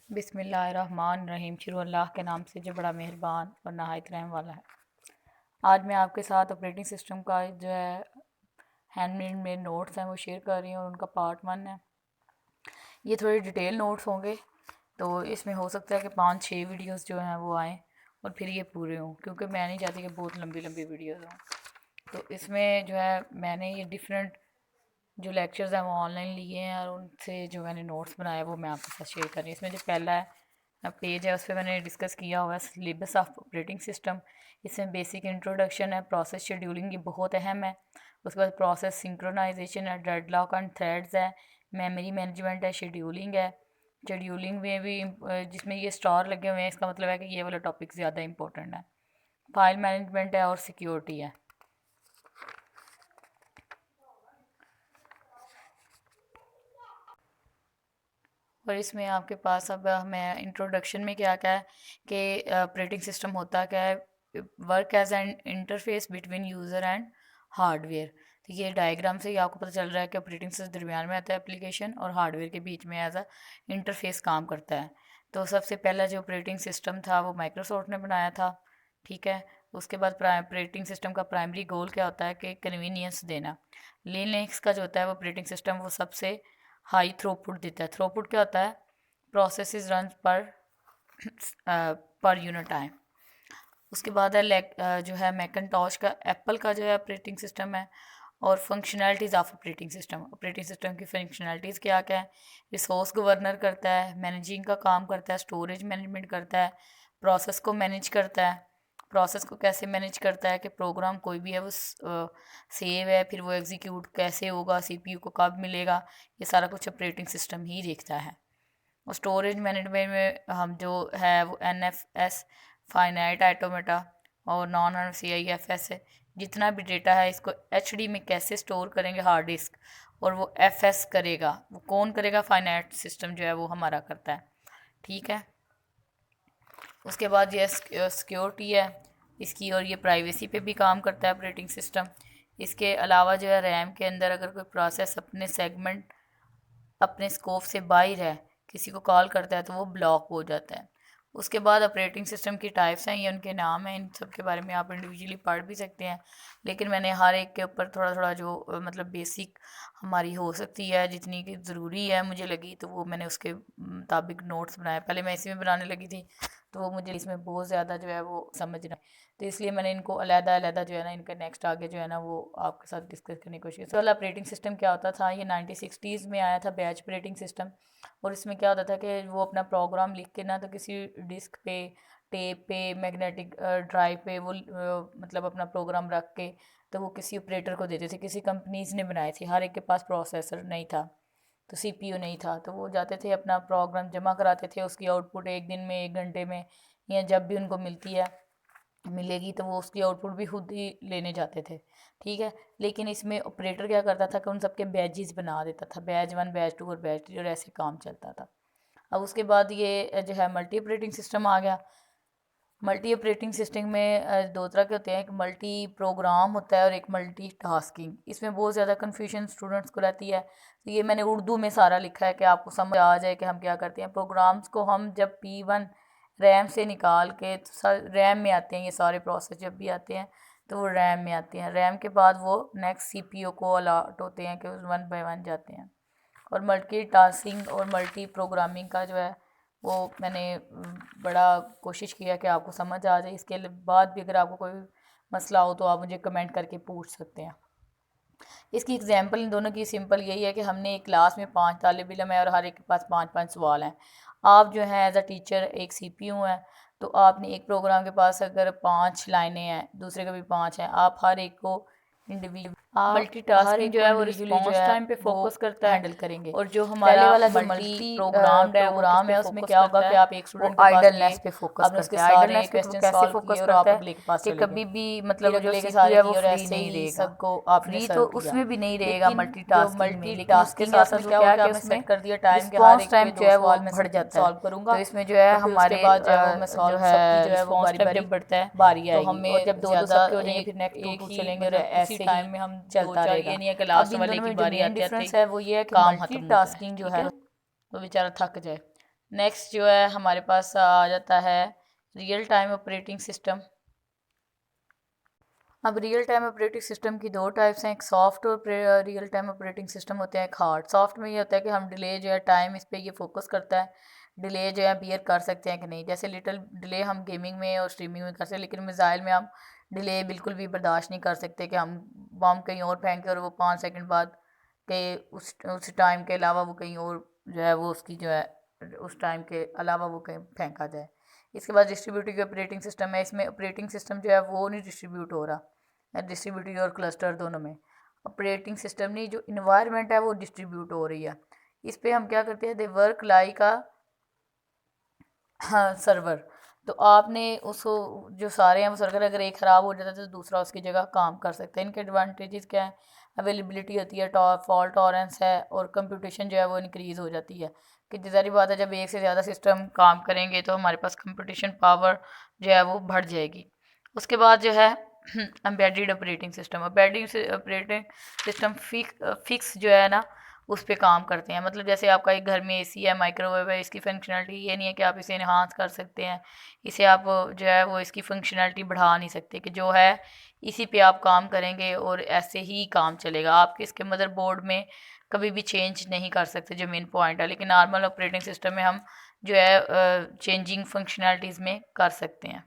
बिस्मिल्लाहिर्रहमानिर्रहीम। शुरू अल्लाह के नाम से जो बड़ा मेहरबान और नहायत रहम वाला है। आज मैं आपके साथ ऑपरेटिंग सिस्टम का जो है हैंडमेड में नोट्स हैं वो शेयर कर रही हूँ और उनका पार्ट 1 है। ये थोड़े डिटेल नोट्स होंगे, तो इसमें हो सकता है कि 5-6 वीडियोस जो हैं वो आएँ और फिर ये पूरे हों, क्योंकि मैं नहीं चाहती कि बहुत लंबी लंबी वीडियोस हों। तो इसमें जो है मैंने ये डिफरेंट जो लेक्चर्स हैं वो ऑनलाइन लिए हैं और उनसे जो मैंने नोट्स बनाए वो मैं आपके साथ शेयर कर रही हूँ। इसमें जो पहला है पेज है उस पर मैंने डिस्कस किया हुआ है सिलेबस ऑफ ऑपरेटिंग सिस्टम। इसमें बेसिक इंट्रोडक्शन है, प्रोसेस शेड्यूलिंग ये बहुत अहम है। उसके बाद प्रोसेस सिंक्रोनाइजेशन है, डेडलॉक एंड थ्रेड्स है, मेमोरी मैनेजमेंट है, शेड्यूलिंग है। शेड्यूलिंग में भी जिसमें ये स्टार लगे हुए हैं इसका मतलब है कि ये वाला टॉपिक ज़्यादा इंपॉर्टेंट है। फाइल मैनेजमेंट है और सिक्योरिटी है। और इसमें आपके पास अब मैं इंट्रोडक्शन में क्या क्या है कि ऑपरेटिंग सिस्टम होता क्या है, work as an interface between user and hardware. तो ये डायग्राम से ही आपको पता चल रहा है कि ऑपरेटिंग सिस्टम दरमियान में आता है एप्लीकेशन और हार्डवेयर के बीच में एज अ इंटरफेस काम करता है। तो सबसे पहला जो ऑपरेटिंग सिस्टम था वो माइक्रोसॉफ्ट ने बनाया था, ठीक है। उसके बाद ऑपरेटिंग सिस्टम का प्राइमरी गोल क्या होता है कि कन्वीनियंस देना। लिनक्स का जो होता है वो ऑपरेटिंग सिस्टम वो सबसे हाई थ्रोपुट देता है। थ्रोपुट क्या होता है? प्रोसेस रन पर पर यूनिट टाइम। उसके बाद है जो है मैकिन्टॉश का, एप्पल का जो है ऑपरेटिंग सिस्टम है। और फंक्शनैलिटीज़ ऑफ ऑपरेटिंग सिस्टम की फंक्शनैलिटीज़ क्या क्या है? रिसोर्स गवर्नर करता है, मैनेजिंग का काम करता है, स्टोरेज मैनेजमेंट करता है, प्रोसेस को मैनेज करता है। प्रोसेस को कैसे मैनेज करता है कि प्रोग्राम कोई भी है वो सेव है, फिर वो एग्जीक्यूट कैसे होगा, सीपीयू को कब मिलेगा, ये सारा कुछ ऑपरेटिंग सिस्टम ही देखता है। और स्टोरेज मैनेजमेंट में हम जो है वो NFS फाइनाइट आइटोमेटा और नॉन CIFS है। जितना भी डेटा है इसको HD में कैसे स्टोर करेंगे हार्ड डिस्क, और वो FS करेगा, वो कौन करेगा? फाइनाइट सिस्टम जो है वो हमारा करता है, ठीक है। उसके बाद ये सिक्योरिटी है इसकी, और ये प्राइवेसी पे भी काम करता है ऑपरेटिंग सिस्टम। इसके अलावा जो है रैम के अंदर अगर कोई प्रोसेस अपने सेगमेंट अपने स्कोप से बाहर है, किसी को कॉल करता है तो वो ब्लॉक हो जाता है। उसके बाद ऑपरेटिंग सिस्टम की टाइप्स हैं, ये उनके नाम हैं, इन सब के बारे में आप इंडिविजुअली पढ़ भी सकते हैं, लेकिन मैंने हर एक के ऊपर थोड़ा थोड़ा जो मतलब बेसिक हमारी हो सकती है जितनी की ज़रूरी है मुझे लगी, तो वो मैंने उसके मुताबिक नोट्स बनाए। पहले मैं इसी में बनाने लगी थी तो वो मुझे इसमें बहुत ज़्यादा जो है वो समझना, तो इसलिए मैंने इनको अलग-अलग जो है ना इनका नेक्स्ट आगे जो है ना वो आपके साथ डिस्कस करने की कोशिश की। वाला ऑपरेटिंग सिस्टम क्या होता था, ये 1960s में आया था बैच ऑपरेटिंग सिस्टम। और इसमें क्या होता था कि वो अपना प्रोग्राम लिख के ना तो किसी डिस्क पे, टेप पे, मैग्नेटिक ड्राइव पे वो मतलब अपना प्रोग्राम रख के तो वो किसी ऑपरेटर को देते थे। किसी कंपनीज़ ने बनाए थे, हर एक के पास प्रोसेसर नहीं था तो CPU नहीं था, तो वो जाते थे अपना प्रोग्राम जमा कराते थे, उसकी आउटपुट एक दिन में, एक घंटे में, या जब भी उनको मिलेगी तो वो उसकी आउटपुट भी खुद ही लेने जाते थे, ठीक है। लेकिन इसमें ऑपरेटर क्या करता था कि उन सबके बैजेस बना देता था, बैच 1, बैच 2 और बैच 3, और ऐसे काम चलता था। अब उसके बाद ये जो है मल्टी ऑपरेटिंग सिस्टम आ गया। मल्टी ऑपरेटिंग सिस्टम में दो तरह के होते हैं, एक मल्टी प्रोग्राम होता है और एक मल्टी टास्किंग। इसमें बहुत ज़्यादा कन्फ्यूजन स्टूडेंट्स को रहती है, तो ये मैंने उर्दू में सारा लिखा है कि आपको समझ आ जाए कि हम क्या करते हैं। प्रोग्राम्स को हम जब P1 रैम से निकाल के तो रैम में आते हैं, ये सारे प्रोसेस जब भी आते हैं तो वो रैम में आते हैं। रैम के बाद वो नेक्स्ट CPU को अलॉट होते हैं कि 1 बाय 1 जाते हैं। और मल्टी टास्किंग और मल्टी प्रोग्रामिंग का जो है वो मैंने बड़ा कोशिश किया कि आपको समझ आ जाए। इसके बाद भी अगर आपको कोई मसला हो तो आप मुझे कमेंट करके पूछ सकते हैं। इसकी एग्जांपल इन दोनों की सिंपल यही है कि हमने एक क्लास में 5 तालिब इल्म है और हर एक के पास 5-5 सवाल हैं। आप जो हैं एज अ टीचर एक CPU हैं, तो आपने एक प्रोग्राम के पास अगर 5 लाइनें हैं, दूसरे के भी 5 हैं, आप हर एक को इंडिविजुअली मल्टीटास्किंग जो है वो रिस्पॉन्स टाइम पे फोकस करता है, हैंडल करेंगे। और जो हमारा पहले वाला जो मल्टी प्रोग्राम है उसमें क्या होगा कि आप एक स्टूडेंट के आइडलनेस पे फोकस करते हैं। आइडलनेस पे कैसे फोकस करता है कि कभी भी मतलब जो CPU है वो फ्री नहीं रहेगा, सबको आपने तो उसमें भी नहीं रहेगा। मल्टीटास्किंग के साथ क्या होगा कि आपने सेट कर दिया टाइम के हर एक टाइम जो है वो बढ़ जाता है, तो इसमें जो है हमारे जो है रिस्पॉन्स टाइम जब बढ़ता है बारी आएगी, और जब दो सबके हो जाएंगे फिर नेक्स्ट टू चलेंगे और ऐसे टाइम में हम चलता रहेगा। ये नहीं है कि लास्ट वाले की बारी आती है, डिफरेंस है वो ये है कि मल्टीटास्किंग जो है वो बेचारा थक जाए, नेक्स्ट जो है हमारे पास आ जाता है रियल टाइम ऑपरेटिंग सिस्टम। अब रियल टाइम ऑपरेटिंग सिस्टम की दो टाइप्स हैं, एक सॉफ्ट और रियल टाइम ऑपरेटिंग सिस्टम होते हैं, एक हार्ड। सॉफ्ट में ये होता है कि हम डिले जो है टाइम इस पे ये फोकस करता है, डिले जो है बियर कर सकते हैं कि नहीं। जैसे लिटिल डिले हम गेमिंग में और स्ट्रीमिंग में कर सकते हैं, लेकिन मिसाइल में हम डिले बिल्कुल भी बर्दाश्त नहीं कर सकते कि हम बम कहीं और फेंकें और वो 5 सेकंड बाद के उस टाइम के अलावा वो कहीं और जो है वो उसकी जो है उस टाइम के अलावा वो कहीं फेंका जाए। इसके बाद डिस्ट्रीब्यूटिव ऑपरेटिंग सिस्टम है, इसमें ऑपरेटिंग सिस्टम जो है वो नहीं डिस्ट्रीब्यूट हो रहा, डिस्ट्रीब्यूटिव और क्लस्टर दोनों में। ऑपरेटिंग सिस्टम नहीं, जो इन्वायरमेंट है वो डिस्ट्रीब्यूट हो रही है। इस पे हम क्या करते हैं, दे वर्क लाइक आ हाँ सर्वर। तो आपने उसको जो सारे हैं वो सर्वर, अगर एक ख़राब हो जाता है तो दूसरा उसकी जगह काम कर सकते हैं। इनके एडवांटेजेस क्या है, अवेलेबिलिटी होती है, फॉल्ट टॉलरेंस है, और कंप्यूटेशन जो है वो इंक्रीज़ हो जाती है। कि जारी बात है, जब एक से ज़्यादा सिस्टम काम करेंगे तो हमारे पास कंप्यूटेशन पावर जो है वो बढ़ जाएगी। उसके बाद जो है embedded operating system. Operating system fix जो है ना उस पे काम करते हैं। मतलब जैसे आपका एक घर में एसी है, माइक्रोवेव है, इसकी फंक्शनलिटी ये नहीं है कि आप इसे इन्हांस कर सकते हैं, इसे आप जो है वो इसकी फंक्शनलिटी बढ़ा नहीं सकते, कि जो है इसी पे आप काम करेंगे और ऐसे ही काम चलेगा। आपके इसके मदरबोर्ड में कभी भी चेंज नहीं कर सकते, जो मेन पॉइंट है। लेकिन नॉर्मल ऑपरेटिंग सिस्टम में हम जो है चेंजिंग फंक्शनलिटीज़ में कर सकते हैं।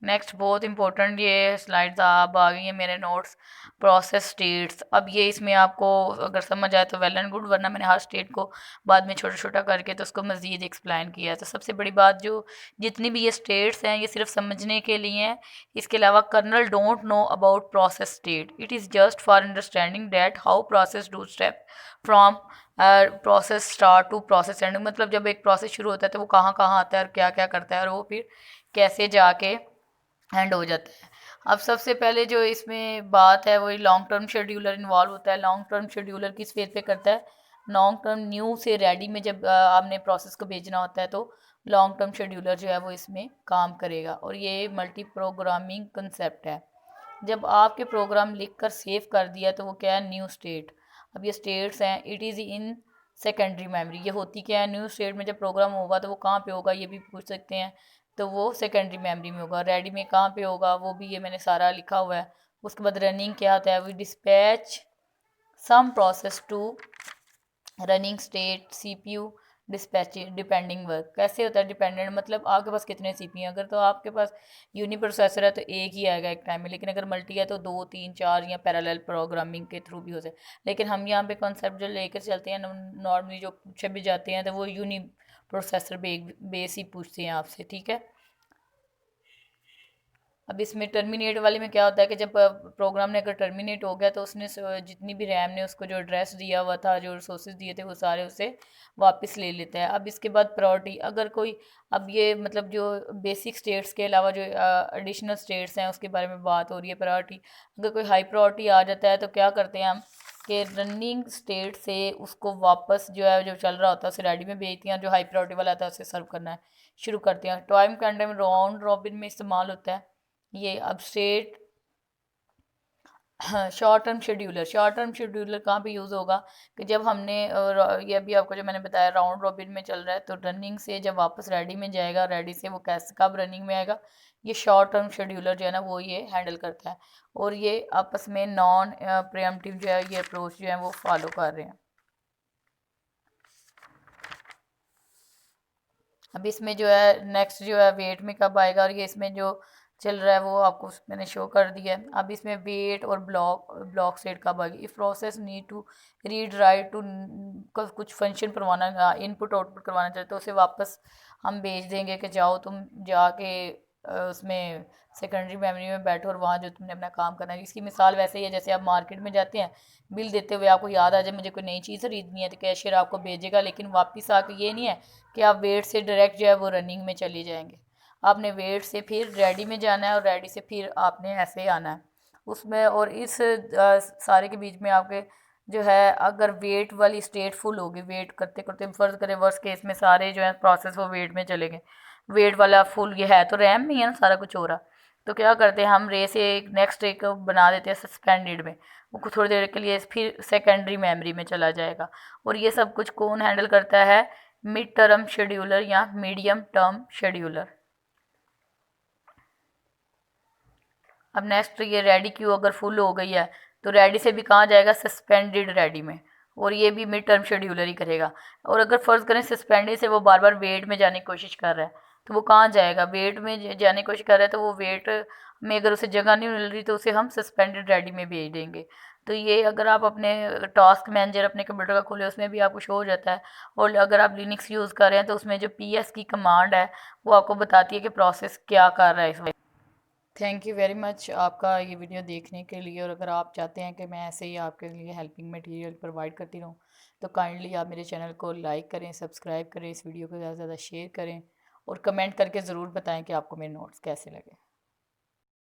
नेक्स्ट बहुत इंपॉर्टेंट ये स्लाइड्स अब आ गई हैं मेरे नोट्स, प्रोसेस स्टेट्स। अब ये इसमें आपको अगर समझ आए तो वेल एंड गुड, वरना मैंने हर स्टेट को बाद में छोटा छोटा करके तो उसको मज़ीद एक्सप्लेन किया है। तो सबसे बड़ी बात, जो जितनी भी ये स्टेट्स हैं ये सिर्फ समझने के लिए हैं। इसके अलावा kernel don't know about process state, it is just for understanding that how process do step from process start to process end. मतलब जब एक प्रोसेस शुरू होता है तो वो कहाँ कहाँ आता है और क्या क्या करता है, और वो फिर कैसे जाके एंड हो जाता है। अब सबसे पहले जो इसमें बात है वही लॉन्ग टर्म शेड्यूलर इन्वॉल्व होता है। लॉन्ग टर्म शेड्यूलर किस फेज पे करता है, लॉन्ग टर्म न्यू से रेडी में जब आपने प्रोसेस को भेजना होता है तो लॉन्ग टर्म शेड्यूलर जो है वो इसमें काम करेगा। और ये मल्टी प्रोग्रामिंग कंसेप्ट है। जब आपके प्रोग्राम लिख कर सेव कर दिया तो वो क्या है, न्यू स्टेट। अब ये स्टेट्स हैं, it is in secondary memory. ये होती क्या है, न्यू स्टेट में जब प्रोग्राम होगा तो वो कहाँ पे होगा ये भी पूछ सकते हैं। तो वो सेकेंडरी मेमोरी में होगा। रेडी में कहाँ पे होगा वो भी ये मैंने सारा लिखा हुआ है। उसके बाद रनिंग क्या होता है, we dispatch some process to running state CPU dispatch depending work. कैसे होता है डिपेंडेंट, मतलब आपके पास कितने सीपीयू हैं। अगर तो आपके पास यूनी प्रोसेसर है तो एक ही आएगा एक टाइम में, लेकिन अगर मल्टी है तो 2 3 4 या पैरेलल प्रोग्रामिंग के थ्रू भी हो सकता है। लेकिन हम यहाँ पे कॉन्सेप्ट जो लेकर चलते हैं नॉर्मली जो पूछे भी जाते हैं तो वो यूनी प्रोसेसर बेस ही पूछते हैं आपसे, ठीक है। अब इसमें टर्मिनेट वाले में क्या होता है कि जब प्रोग्राम ने अगर टर्मिनेट हो गया तो उसने जितनी भी रैम ने उसको जो एड्रेस दिया हुआ था, जो रिसोर्सेज दिए थे, वो सारे उसे वापस ले लेता है। अब इसके बाद प्रायोरिटी, अगर कोई, अब ये मतलब जो बेसिक स्टेट्स के अलावा जो एडिशनल स्टेट्स हैं उसके बारे में बात हो रही है। प्रायोरिटी, अगर कोई हाई प्रायोरिटी आ जाता है तो क्या करते हैं हम कि रनिंग स्टेट से उसको वापस जो है जो चल रहा होता है उसे रेडी में भेजते हैं, जो हाई प्रायोरिटी वाला आता है उसे सर्व करना है शुरू करते हैं। टाइम कंटेम राउंड रॉबिन में इस्तेमाल होता है ये। अब state short term scheduler, short term scheduler कहाँ पे यूज़ होगा कि जब हमने ये अभी आपको जो मैंने बताया राउंड रॉबिन में चल रहा है, तो रनिंग से जब वापस रेडी में जाएगा, रेडी से वो कैसे कब रनिंग में आएगा, ये शॉर्ट टर्म शेड्यूलर जो है ना वो ये हैंडल करता है। और ये आपस में नॉन प्रिएम्प्टिव जो है ये अप्रोच जो है वो फॉलो कर रहे हैं। अब इसमें जो है नेक्स्ट जो है वेट में कब आएगा, और ये इसमें जो चल रहा है वो आपको मैंने शो कर दिया है। अब इसमें वेट और ब्लॉक सेट कब आएगी। If process need to read write to कुछ फंक्शन करवाना, इनपुट आउटपुट करवाना चाहते तो उसे वापस हम भेज देंगे कि जाओ तुम जाके उसमें सेकेंडरी मेमोरी में बैठो और वहाँ जो तुमने अपना काम करना है। इसकी मिसाल वैसे ही है जैसे आप मार्केट में जाते हैं, बिल देते हुए आपको याद आ जाए मुझे कोई नई चीज़ खरीदनी है तो कैशियर आपको भेजेगा, लेकिन वापस आके ये नहीं है कि आप वेट से डायरेक्ट जो है वो रनिंग में चले जाएंगे। आपने वेट से फिर रेडी में जाना है और रेडी से फिर आपने ऐसे आना है उसमें। और इस सारे के बीच में आपके जो है अगर वेट वाली स्टेट फुल होगी, वेट करते करते फ़र्ज़ करें वर्स्ट केस में सारे जो है प्रोसेस वो वेट में चले गए, वेट वाला फुल ये है तो रैम में ही है ना सारा कुछ हो रहा, तो क्या करते हैं हम रे से एक नेक्स्ट एक बना देते हैं सस्पेंडेड में, वो थोड़ी देर के लिए फिर सेकेंडरी मेमोरी में चला जाएगा। और ये सब कुछ कौन हैंडल करता है, मिड टर्म शेड्यूलर या मीडियम टर्म शेड्यूलर। अब नेक्स्ट ये रेडी क्यू अगर फुल हो गई है तो रेडी से भी कहाँ जाएगा, सस्पेंडेड रेडी में, और ये भी मिड टर्म शेड्यूलर ही करेगा। और अगर फर्ज करें सस्पेंडेड से वो बार बार वेट में जाने की कोशिश कर रहा है तो वो कहाँ जाएगा, वेट में जाने की कोशिश कर रहा है तो वो वेट में अगर उसे जगह नहीं मिल रही तो उसे हम सस्पेंडेड रेडी में भेज देंगे। तो ये अगर आप अपने टास्क मैनेजर अपने कंप्यूटर का खोले उसमें भी आपको शो हो जाता है। और अगर आप लिनक्स यूज़ कर रहे हैं तो उसमें जो PS की कमांड है वो आपको बताती है कि प्रोसेस क्या कर रहा है इस वक्त। थैंक यू वेरी मच आपका ये वीडियो देखने के लिए। और अगर आप चाहते हैं कि मैं ऐसे ही आपके लिए हेल्पिंग मटेरियल प्रोवाइड करती रहूँ तो काइंडली आप मेरे चैनल को लाइक करें, सब्सक्राइब करें, इस वीडियो को ज़्यादा से ज़्यादा शेयर करें और कमेंट करके ज़रूर बताएं कि आपको मेरे नोट्स कैसे लगे।